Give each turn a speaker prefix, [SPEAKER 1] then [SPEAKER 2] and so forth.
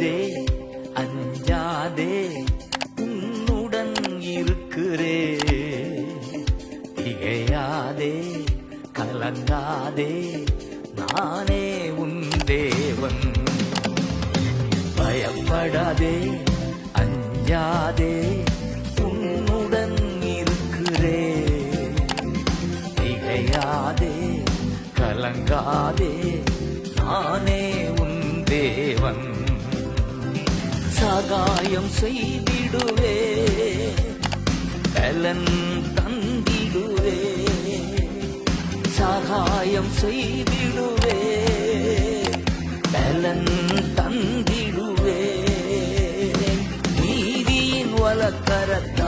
[SPEAKER 1] பயப்படாதே அஞ்சாதே உன்னுடன் இருக்கிறே திகையாதே கலங்காதே நானே உன் தேவன் பயப்படாதே அஞ்சாதே உன்னுடன் இருக்கிறே திகையாதே கலங்காதே நானே உன் தேவன் சகாயம் செய்திடுவே பலன் தந்திடுவே சகாயம் செய்திடுவே பலன் தந்திடுவே நீதியின் வலக்கரத்தை